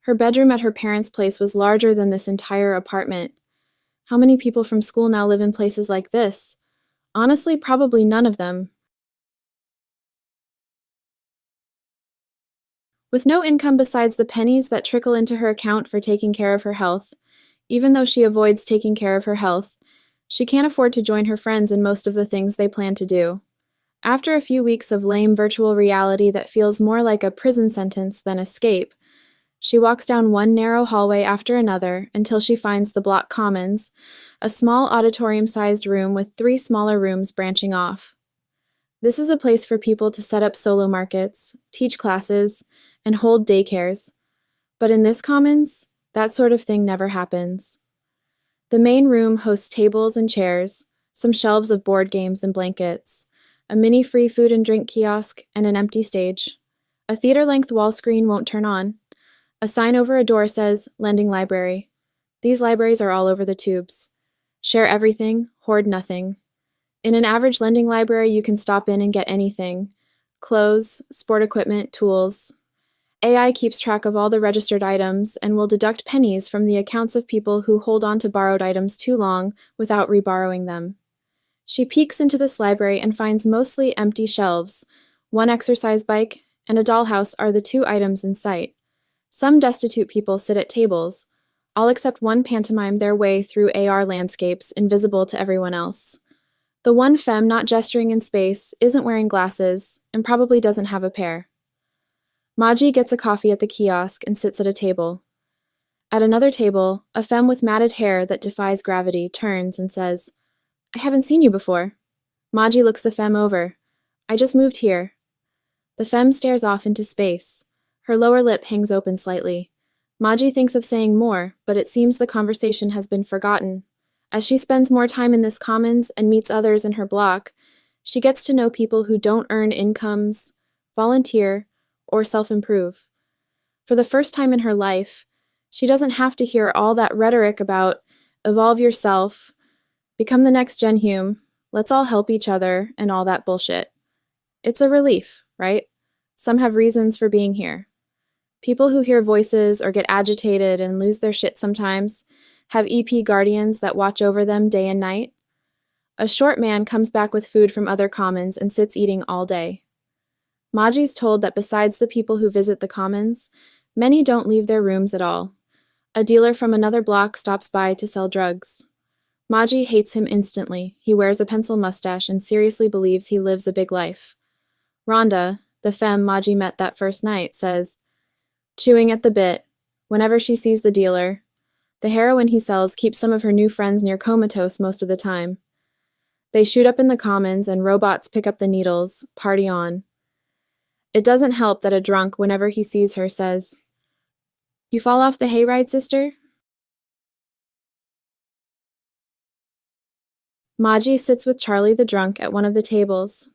Her bedroom at her parents' place was larger than this entire apartment. How many people from school now live in places like this? Honestly, probably none of them. With no income besides the pennies that trickle into her account for taking care of her health, even though she avoids taking care of her health, she can't afford to join her friends in most of the things they plan to do. After a few weeks of lame virtual reality that feels more like a prison sentence than escape, she walks down one narrow hallway after another until she finds the Block Commons, a small auditorium-sized room with 3 smaller rooms branching off. This is a place for people to set up solo markets, teach classes, and hold daycares. But in this commons, that sort of thing never happens. The main room hosts tables and chairs, some shelves of board games and blankets, a mini free food and drink kiosk, and an empty stage. A theater-length wall screen won't turn on. A sign over a door says, Lending Library. These libraries are all over the tubes. Share everything, hoard nothing. In an average lending library, you can stop in and get anything. Clothes, sport equipment, tools. AI keeps track of all the registered items and will deduct pennies from the accounts of people who hold on to borrowed items too long without reborrowing them. She peeks into this library and finds mostly empty shelves. 1 exercise bike and a dollhouse are the 2 items in sight. Some destitute people sit at tables, all except one pantomime their way through AR landscapes invisible to everyone else. The one femme not gesturing in space isn't wearing glasses and probably doesn't have a pair. Maji gets a coffee at the kiosk and sits at a table. At another table, a femme with matted hair that defies gravity turns and says, I haven't seen you before. Maji looks the femme over. I just moved here. The femme stares off into space. Her lower lip hangs open slightly. Maji thinks of saying more, but it seems the conversation has been forgotten. As she spends more time in this commons and meets others in her block, she gets to know people who don't earn incomes, volunteer, or self-improve. For the first time in her life, she doesn't have to hear all that rhetoric about evolve yourself, become the next Gen Hume, let's all help each other, and all that bullshit. It's a relief, right? Some have reasons for being here. People who hear voices or get agitated and lose their shit sometimes have EP guardians that watch over them day and night. A short man comes back with food from other commons and sits eating all day. Maji's told that besides the people who visit the commons, many don't leave their rooms at all. A dealer from another block stops by to sell drugs. Maji hates him instantly. He wears a pencil mustache and seriously believes he lives a big life. Rhonda, the femme Maji met that first night, says, chewing at the bit, whenever she sees the dealer, the heroin he sells keeps some of her new friends near comatose most of the time. They shoot up in the commons and robots pick up the needles, party on. It doesn't help that a drunk, whenever he sees her, says, "You fall off the hayride, sister?" Maji sits with Charlie the drunk at one of the tables.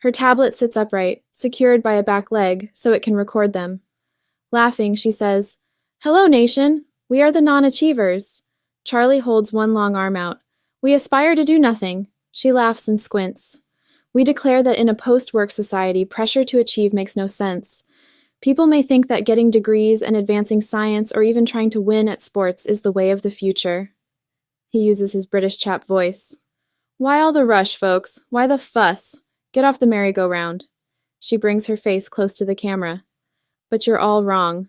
Her tablet sits upright, secured by a back leg, so it can record them. Laughing, she says, "Hello, nation. We are the non-achievers." Charlie holds one long arm out. "We aspire to do nothing." She laughs and squints. We declare that in a post-work society, pressure to achieve makes no sense. People may think that getting degrees and advancing science or even trying to win at sports is the way of the future. He uses his British chap voice. "Why all the rush, folks? Why the fuss? Get off the merry-go-round." She brings her face close to the camera. "But you're all wrong.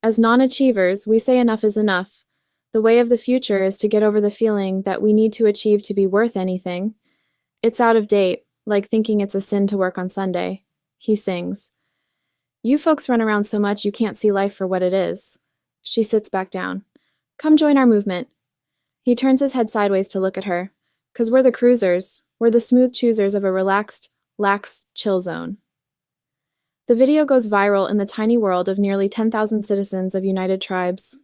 As non-achievers, we say enough is enough. The way of the future is to get over the feeling that we need to achieve to be worth anything. It's out of date, like thinking it's a sin to work on Sunday." He sings. "You folks run around so much you can't see life for what it is." She sits back down. "Come join our movement." He turns his head sideways to look at her. "'Cause we're the cruisers. We're the smooth choosers of a relaxed, lax chill zone." The video goes viral in the tiny world of nearly 10,000 citizens of United Tribes.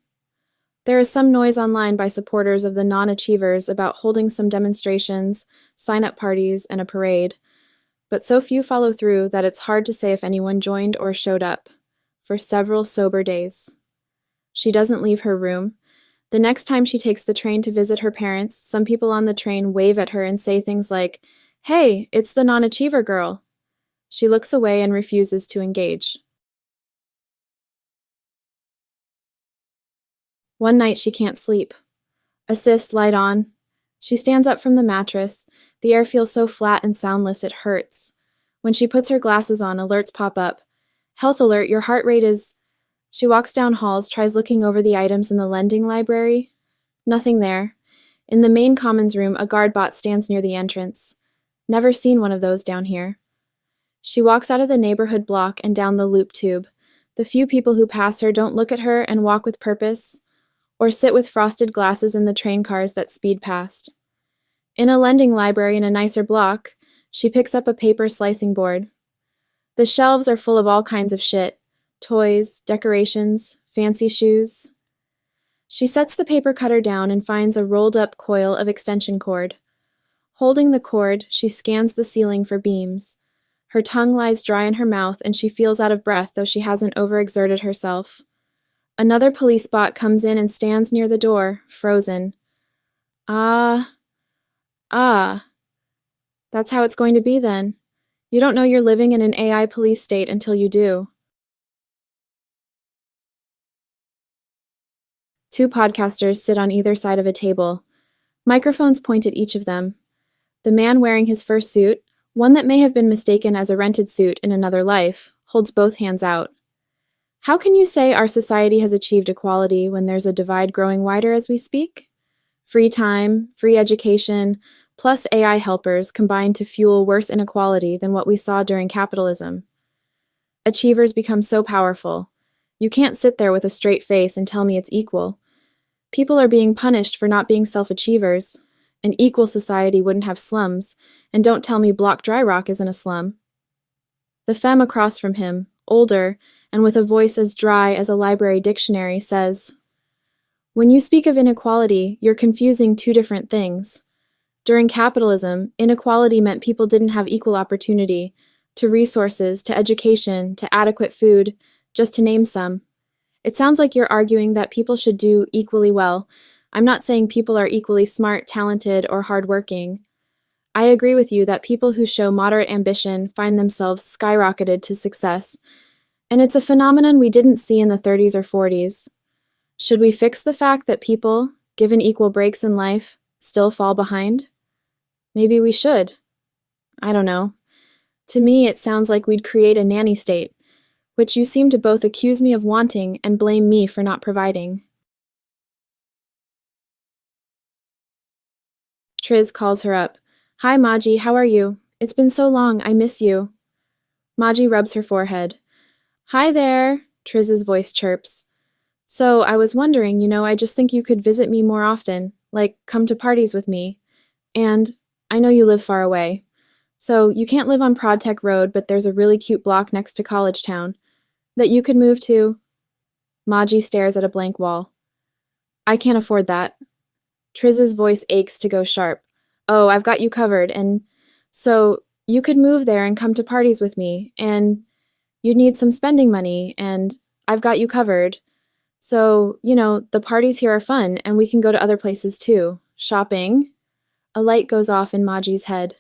There is some noise online by supporters of the non-achievers about holding some demonstrations, sign-up parties, and a parade, but so few follow through that it's hard to say if anyone joined or showed up, for several sober days. She doesn't leave her room. The next time she takes the train to visit her parents, some people on the train wave at her and say things like, "Hey, it's the non-achiever girl." She looks away and refuses to engage. One night she can't sleep. Assist, light on. She stands up from the mattress. The air feels so flat and soundless it hurts. When she puts her glasses on, alerts pop up. "Health alert, your heart rate is..." She walks down halls, tries looking over the items in the lending library. Nothing there. In the main commons room, a guard bot stands near the entrance. Never seen one of those down here. She walks out of the neighborhood block and down the loop tube. The few people who pass her don't look at her and walk with purpose, or sit with frosted glasses in the train cars that speed past. In a lending library in a nicer block, she picks up a paper slicing board. The shelves are full of all kinds of shit. Toys, decorations, fancy shoes. She sets the paper cutter down and finds a rolled-up coil of extension cord. Holding the cord, she scans the ceiling for beams. Her tongue lies dry in her mouth and she feels out of breath though she hasn't overexerted herself. Another police bot comes in and stands near the door, frozen. Ah. That's how it's going to be then. You don't know you're living in an AI police state until you do. Two podcasters sit on either side of a table. Microphones point at each of them. The man wearing his fursuit, one that may have been mistaken as a rented suit in another life, holds both hands out. How can you say our society has achieved equality when there's a divide growing wider as we speak? Free time, free education, plus AI helpers combine to fuel worse inequality than what we saw during capitalism. Achievers become so powerful. You can't sit there with a straight face and tell me it's equal. People are being punished for not being self-achievers. An equal society wouldn't have slums, and don't tell me Block Dry Rock isn't a slum. The femme across from him, older, and with a voice as dry as a library dictionary, says, "When you speak of inequality, you're confusing two different things. During capitalism, inequality meant people didn't have equal opportunity, to resources, to education, to adequate food, just to name some. It sounds like you're arguing that people should do equally well. I'm not saying people are equally smart, talented, or hardworking. I agree with you that people who show moderate ambition find themselves skyrocketed to success, and it's a phenomenon we didn't see in the 30s or 40s. Should we fix the fact that people, given equal breaks in life, still fall behind? Maybe we should. I don't know. To me, it sounds like we'd create a nanny state, which you seem to both accuse me of wanting and blame me for not providing. Triz calls her up. Hi, Maji, how are you? It's been so long, I miss you. Maji rubs her forehead. Hi there, Triz's voice chirps. So, I was wondering, I just think you could visit me more often, like come to parties with me. And I know you live far away. So, you can't live on ProdTech Road, but there's a really cute block next to College Town that you could move to. Maji stares at a blank wall. I can't afford that. Triz's voice aches to go sharp. Oh, I've got you covered, and so you could move there and come to parties with me, and you'd need some spending money, and I've got you covered. So, the parties here are fun, and we can go to other places too. Shopping. A light goes off in Maji's head.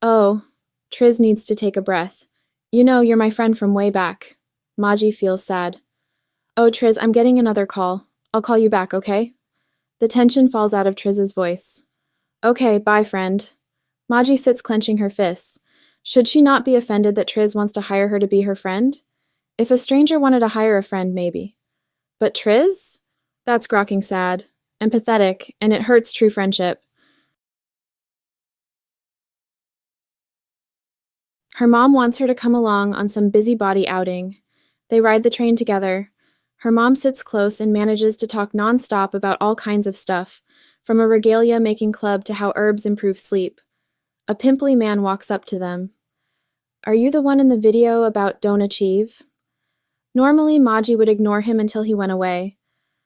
Oh, Triz needs to take a breath. You're my friend from way back. Maji feels sad. Oh, Triz, I'm getting another call. I'll call you back, okay? The tension falls out of Triz's voice. Okay, bye, friend. Maji sits clenching her fists. Should she not be offended that Triz wants to hire her to be her friend? If a stranger wanted to hire a friend, maybe. But Triz? That's grokking sad, and pathetic, and it hurts true friendship. Her mom wants her to come along on some busybody outing. They ride the train together. Her mom sits close and manages to talk nonstop about all kinds of stuff, from a regalia-making club to how herbs improve sleep. A pimply man walks up to them. Are you the one in the video about don't achieve? Normally, Maji would ignore him until he went away.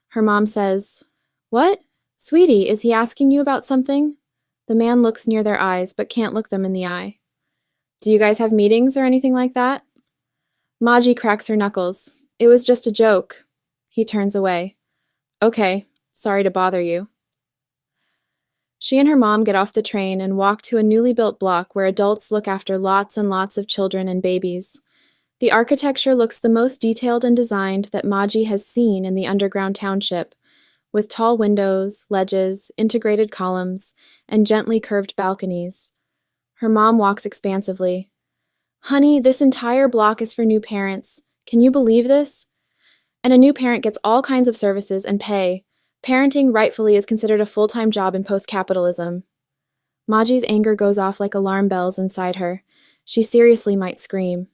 Her mom says, What? Sweetie, is he asking you about something? The man looks near their eyes, but can't look them in the eye. Do you guys have meetings or anything like that? Maji cracks her knuckles. It was just a joke. He turns away. Okay, sorry to bother you. She and her mom get off the train and walk to a newly built block where adults look after lots and lots of children and babies. The architecture looks the most detailed and designed that Maji has seen in the underground township, with tall windows, ledges, integrated columns, and gently curved balconies. Her mom walks expansively. Honey, this entire block is for new parents. Can you believe this? And a new parent gets all kinds of services and pay. Parenting rightfully is considered a full-time job in post-capitalism. Maji's anger goes off like alarm bells inside her. She seriously might scream.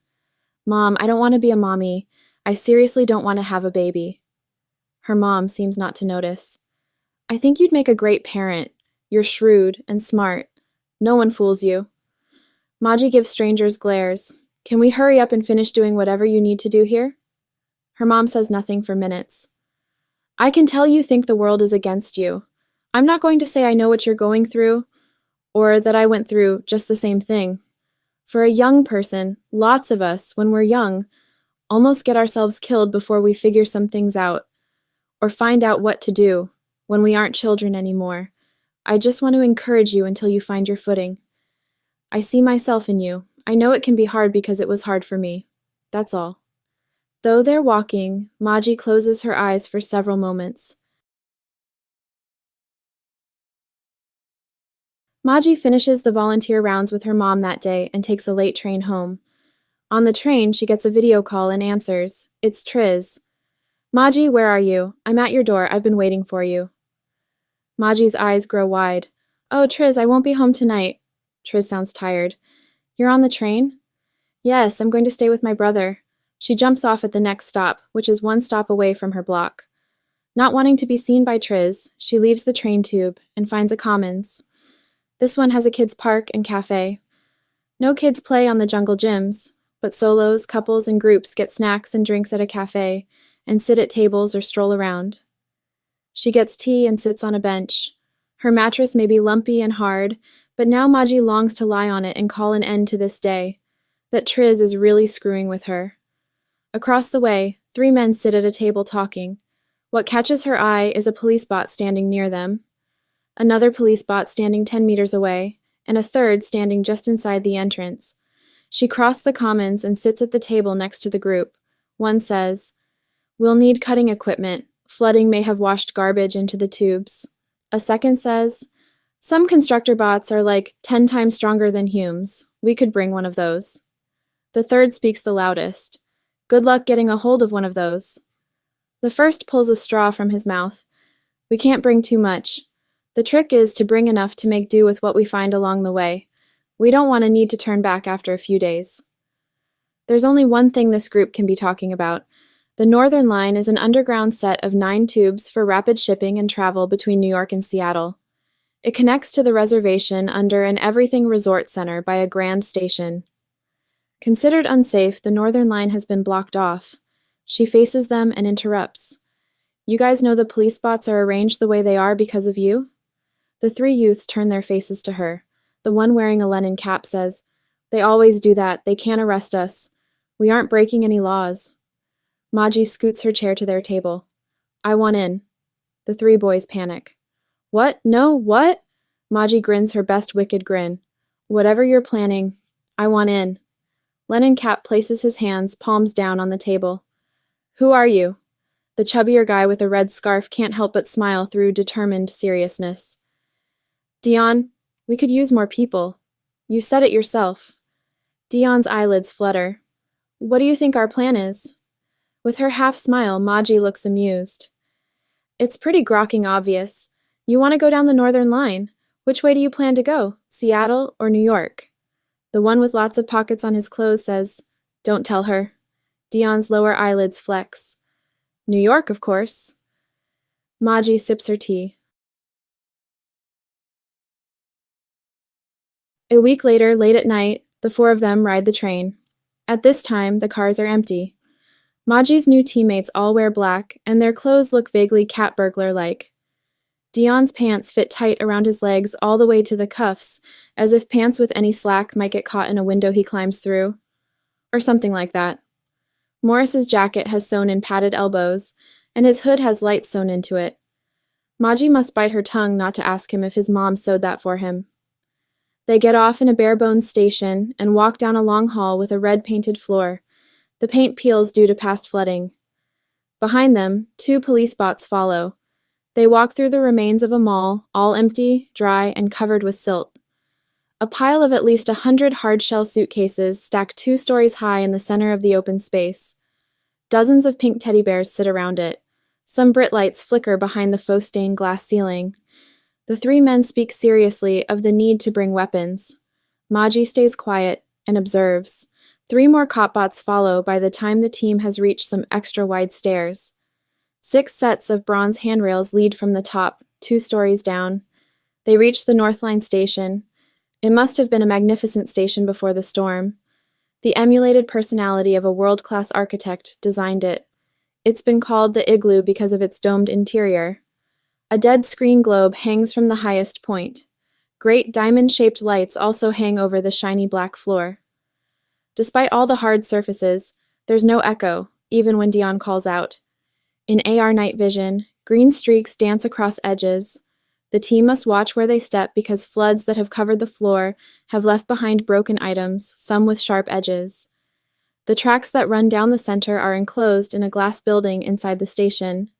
Mom, I don't want to be a mommy. I seriously don't want to have a baby. Her mom seems not to notice. I think you'd make a great parent. You're shrewd and smart. No one fools you. Maji gives strangers glares. Can we hurry up and finish doing whatever you need to do here? Her mom says nothing for minutes. I can tell you think the world is against you. I'm not going to say I know what you're going through, or that I went through just the same thing. For a young person, lots of us, when we're young, almost get ourselves killed before we figure some things out, or find out what to do, when we aren't children anymore. I just want to encourage you until you find your footing. I see myself in you. I know it can be hard because it was hard for me. That's all. Though they're walking, Maji closes her eyes for several moments. Maji finishes the volunteer rounds with her mom that day and takes a late train home. On the train, she gets a video call and answers. It's Triz. Maji, where are you? I'm at your door. I've been waiting for you. Maji's eyes grow wide. Oh, Triz, I won't be home tonight. Triz sounds tired. You're on the train? Yes, I'm going to stay with my brother. She jumps off at the next stop, which is one stop away from her block. Not wanting to be seen by Triz, she leaves the train tube and finds a commons. This one has a kids' park and cafe. No kids play on the jungle gyms, but solos, couples, and groups get snacks and drinks at a cafe and sit at tables or stroll around. She gets tea and sits on a bench. Her mattress may be lumpy and hard, but now Maji longs to lie on it and call an end to this day. that Triz is really screwing with her. Across the way, 3 men sit at a table talking. What catches her eye is a police bot standing near them, another police bot standing 10 meters away, and a third standing just inside the entrance. She crossed the commons and sits at the table next to the group. One says, "We'll need cutting equipment. Flooding may have washed garbage into the tubes." A second says, "Some constructor bots are like 10 times stronger than Humes. We could bring one of those." The third speaks the loudest. "Good luck getting a hold of one of those." The first pulls a straw from his mouth. "We can't bring too much. The trick is to bring enough to make do with what we find along the way. We don't want to need to turn back after a few days." There's only one thing this group can be talking about. The Northern Line is an underground set of 9 tubes for rapid shipping and travel between New York and Seattle. It connects to the reservation under an everything resort center by a grand station. Considered unsafe, the Northern Line has been blocked off. She faces them and interrupts. "You guys know the police bots are arranged the way they are because of you?" The 3 youths turn their faces to her. The one wearing a Lenin cap says, "They always do that. They can't arrest us. We aren't breaking any laws." Maji scoots her chair to their table. "I want in." The 3 boys panic. "What? No, what?" Maji grins her best wicked grin. "Whatever you're planning, I want in." Lenin Cap places his hands, palms down, on the table. "Who are you?" The chubbier guy with a red scarf can't help but smile through determined seriousness. "Dion, we could use more people. You said it yourself." Dion's eyelids flutter. "What do you think our plan is?" With her half-smile, Maji looks amused. "It's pretty grokking obvious. You want to go down the Northern Line. Which way do you plan to go, Seattle or New York?" The one with lots of pockets on his clothes says, "Don't tell her." Dion's lower eyelids flex. "New York, of course." Maji sips her tea. A week later, late at night, the 4 of them ride the train. At this time, the cars are empty. Maji's new teammates all wear black, and their clothes look vaguely cat burglar-like. Dion's pants fit tight around his legs all the way to the cuffs, as if pants with any slack might get caught in a window he climbs through. Or something like that. Morris's jacket has sewn in padded elbows, and his hood has lights sewn into it. Maji must bite her tongue not to ask him if his mom sewed that for him. They get off in a bare-bones station and walk down a long hall with a red-painted floor. The paint peels due to past flooding. Behind them, 2 police bots follow. They walk through the remains of a mall, all empty, dry, and covered with silt. A pile of at least 100 hard-shell suitcases stack 2 stories high in the center of the open space. Dozens of pink teddy bears sit around it. Some Brit lights flicker behind the faux stained glass ceiling. The 3 men speak seriously of the need to bring weapons. Maji stays quiet and observes. 3 more cop-bots follow by the time the team has reached some extra-wide stairs. 6 sets of bronze handrails lead from the top, 2 stories down. They reach the North Line station. It must have been a magnificent station before the storm. The emulated personality of a world-class architect designed it. It's been called the Igloo because of its domed interior. A dead screen globe hangs from the highest point. Great diamond-shaped lights also hang over the shiny black floor. Despite all the hard surfaces, there's no echo, even when Dion calls out. In AR night vision, green streaks dance across edges. The team must watch where they step because floods that have covered the floor have left behind broken items, some with sharp edges. The tracks that run down the center are enclosed in a glass building inside the station.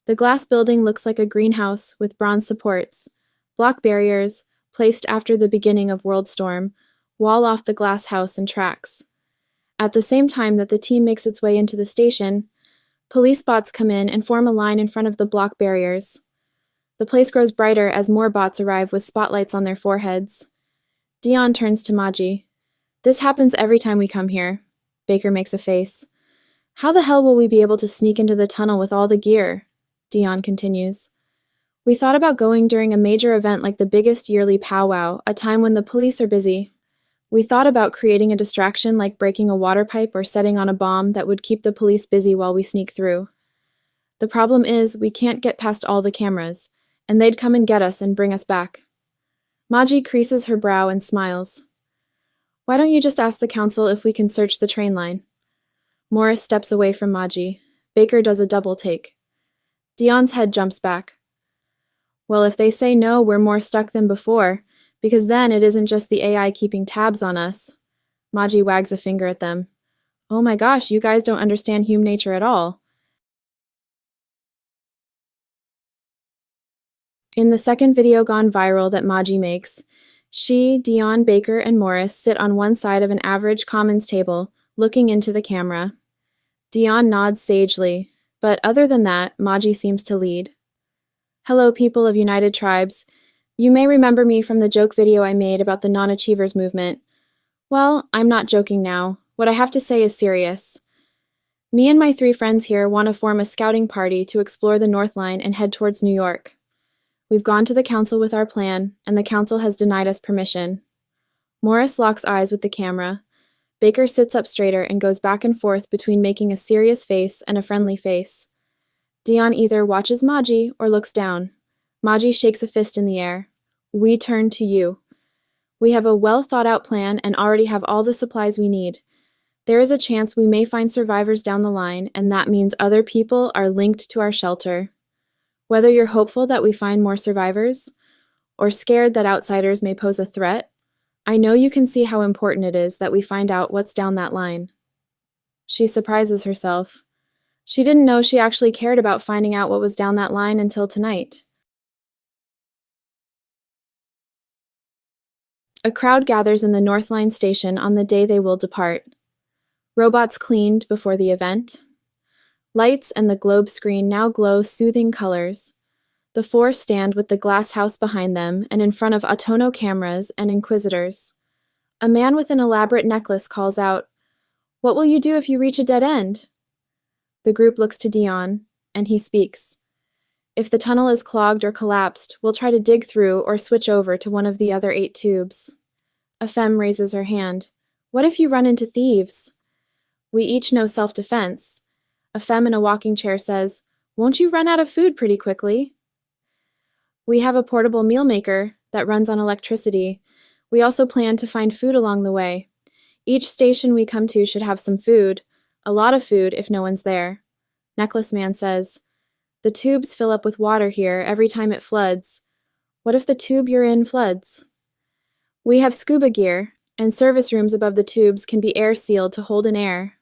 The glass building looks like a greenhouse with bronze supports. Block barriers, placed after the beginning of Worldstorm, wall off the glass house and tracks. At the same time that the team makes its way into the station, police bots come in and form a line in front of the block barriers. The place grows brighter as more bots arrive with spotlights on their foreheads. Dion turns to Maji. "This happens every time we come here." Baker makes a face. "How the hell will we be able to sneak into the tunnel with all the gear?" Dion continues. "We thought about going during a major event like the biggest yearly powwow, a time when the police are busy. We thought about creating a distraction like breaking a water pipe or setting on a bomb that would keep the police busy while we sneak through. The problem is we can't get past all the cameras, and they'd come and get us and bring us back." Maji creases her brow and smiles. Why don't you just ask the council if we can search the train line? Morris steps away from Maji. Baker does a double take. Dion's head jumps back. Well, if they say no, we're more stuck than before, because then it isn't just the AI keeping tabs on us. Maji wags a finger at them. Oh my gosh, you guys don't understand human nature at all. In the second video gone viral that Maji makes, she, Dion, Baker, and Morris sit on one side of an average commons table, looking into the camera. Dion nods sagely, but other than that, Maji seems to lead. Hello, people of United Tribes. You may remember me from the joke video I made about the non-achievers movement. Well, I'm not joking now. What I have to say is serious. Me and my 3 friends here want to form a scouting party to explore the North Line and head towards New York. We've gone to the council with our plan, and the council has denied us permission. Morris locks eyes with the camera. Baker sits up straighter and goes back and forth between making a serious face and a friendly face. Dion either watches Maji or looks down. Maji shakes a fist in the air. We turn to you. We have a well-thought-out plan and already have all the supplies we need. There is a chance we may find survivors down the line, and that means other people are linked to our shelter. Whether you're hopeful that we find more survivors, or scared that outsiders may pose a threat, I know you can see how important it is that we find out what's down that line. She surprises herself. She didn't know she actually cared about finding out what was down that line until tonight. A crowd gathers in the North Line station on the day they will depart. Robots cleaned before the event. Lights and the globe screen now glow soothing colors. The 4 stand with the glass house behind them and in front of Autono cameras and inquisitors. A man with an elaborate necklace calls out, "What will you do if you reach a dead end?" The group looks to Dion, and he speaks. If the tunnel is clogged or collapsed, we'll try to dig through or switch over to one of the other 8 tubes. A femme raises her hand. What if you run into thieves? We each know self-defense. A femme in a walking chair says, "Won't you run out of food pretty quickly?" We have a portable meal maker that runs on electricity. We also plan to find food along the way. Each station we come to should have some food, a lot of food if no one's there. Necklace Man says, "The tubes fill up with water here every time it floods. What if the tube you're in floods?" We have scuba gear, and service rooms above the tubes can be air sealed to hold in air.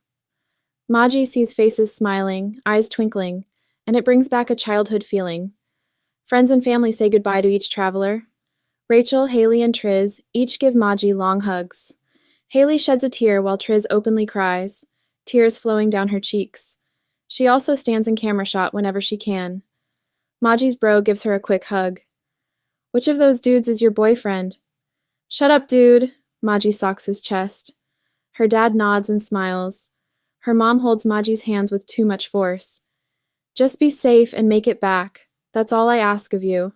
Maji sees faces smiling, eyes twinkling, and it brings back a childhood feeling. Friends and family say goodbye to each traveler. Rachel, Haley, and Triz each give Maji long hugs. Haley sheds a tear while Triz openly cries, tears flowing down her cheeks. She also stands in camera shot whenever she can. Maji's bro gives her a quick hug. "Which of those dudes is your boyfriend?" "Shut up, dude," Maji socks his chest. Her dad nods and smiles. Her mom holds Maji's hands with too much force. "Just be safe and make it back. That's all I ask of you."